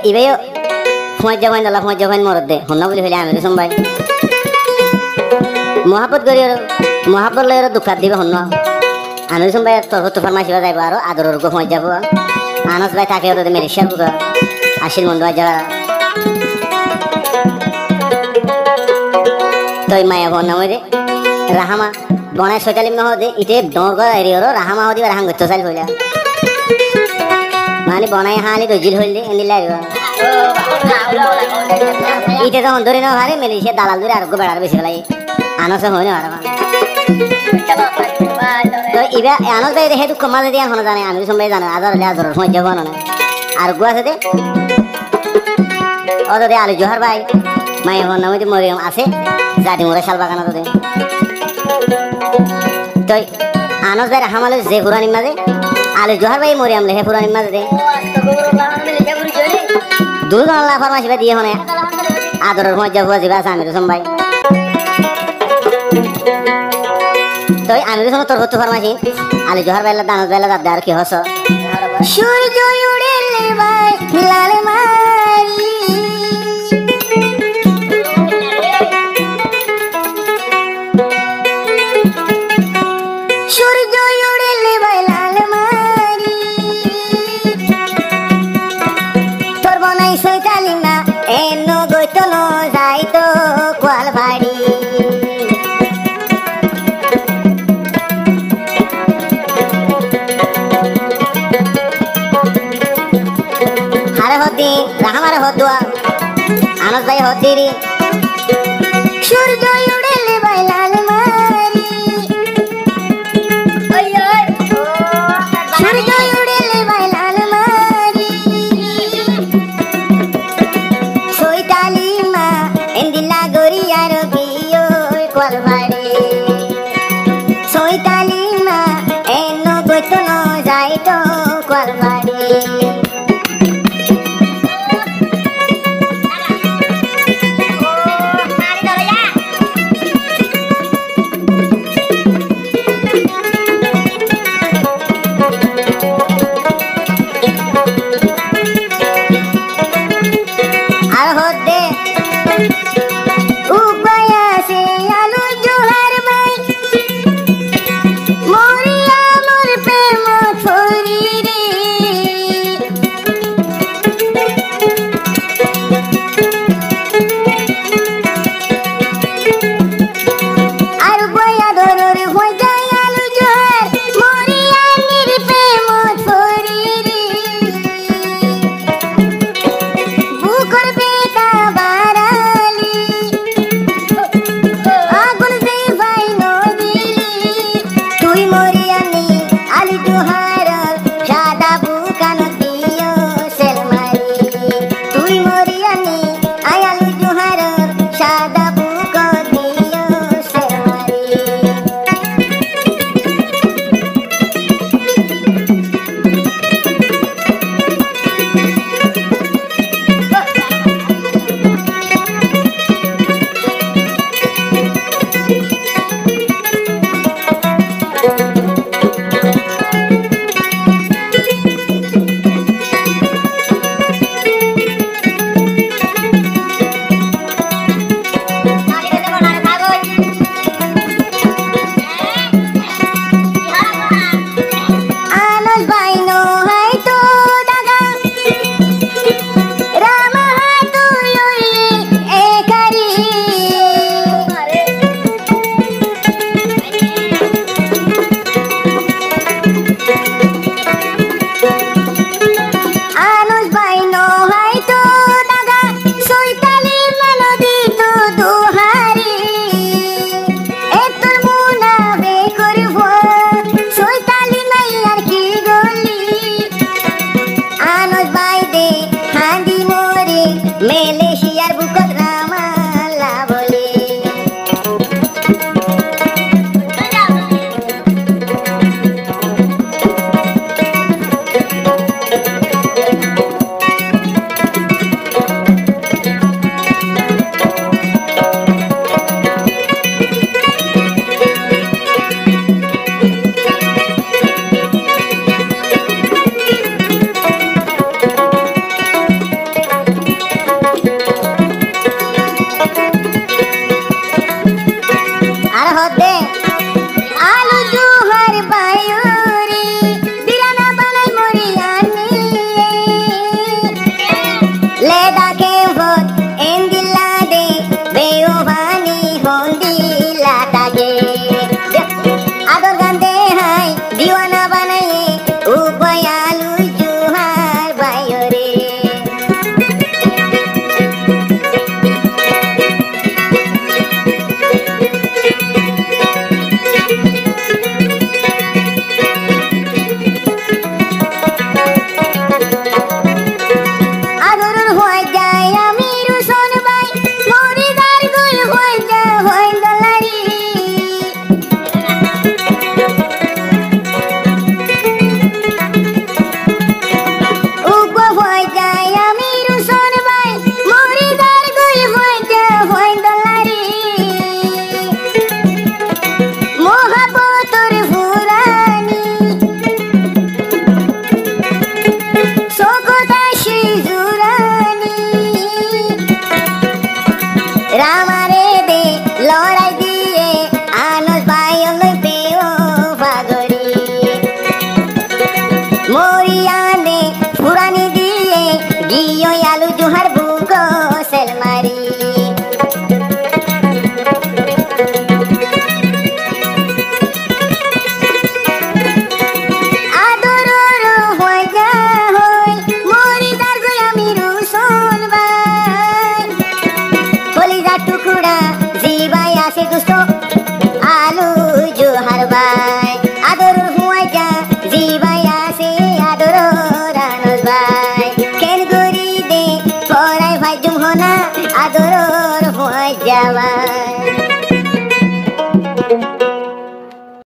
ইবেও ফোঁজ যাবেন দালা ফোঁজ যাবেন মরদ দে হন্না বলি হইলে আমি সম্বাই মহাপত করি মহাপত লই দুঃখাত দিবে হন্ন আমি সম্বাই তোর ফার্মাসিবা যাইব আর আদরের গো ফোঁজ যাব আনস ভাই থাকে ওদের মেরিশার বুকা আসিল মন্দ যারা তই মায়া ভন নামে রাহামা বনায় সৈতালি মহ দে ইতে ডর এরিয়র রাহামা হদি রাহাম গচ্ছ চাল হইলা মানে বনায় হালি দজিল হইলে এনি লাইব ইতে তো ধরে না হারে মেলিশে দালাল ধরে আর গো বেড়ার বেশি লাই আনস হয় না আর তো ইবা আনস ভাই হে দুঃখ মাঝে দিয়া হন জানে আমি সম্বাই জানো আদর লে আদর হয় যাব না আর গো আছে দে ও দে আলী জোহার ভাই মায়া ভন নামে মরিয়ম আছে জাতি মোরা শাল বাগানা তো দে তই আনস ভাই রাহামালে যে পুরানি মাঝে আলী জোহার ভাই মরিয়াম লেহে পুরানি মাঝে দে দুধ আল্লাহ ফার্মাসিবা দিয়ে হনে আদরের মজ্জা ভুয়া যাবে আছে আমির হোসেন ভাই তই আমির হোসেন তোর হতো ফার্মাসি আলী জোহার ভাই দানস ভাই দাদা আর কি হস সূর্য উড়েলে ভাই লাল মারি সূর্য উড়েলে ভাই লাল মারি তোর বনাই সৈতালি না এনো গইতল যাইতো কোয়াল বাড়ি হারে হদি রাহামারে হদুয়া আনস ভাই হদিরি সূর্য উড়েলে ভাই লাল মারি সূর্য উড়েলে ভাই লাল মারি সৈতালি মা এন্দিলা গরিয়ার গিয়ে কোয়াল বাড়ি সৈতালি মা এনো গইতল যাইতো কোয়াল বাড়ি আর হদে উপায়া সে আলু জোহার ভাই মরিয়া মোর প্রেম ছড়ি রে মরিয়ানে ফুরানি দিয়ে গিয়ে আলু জোহার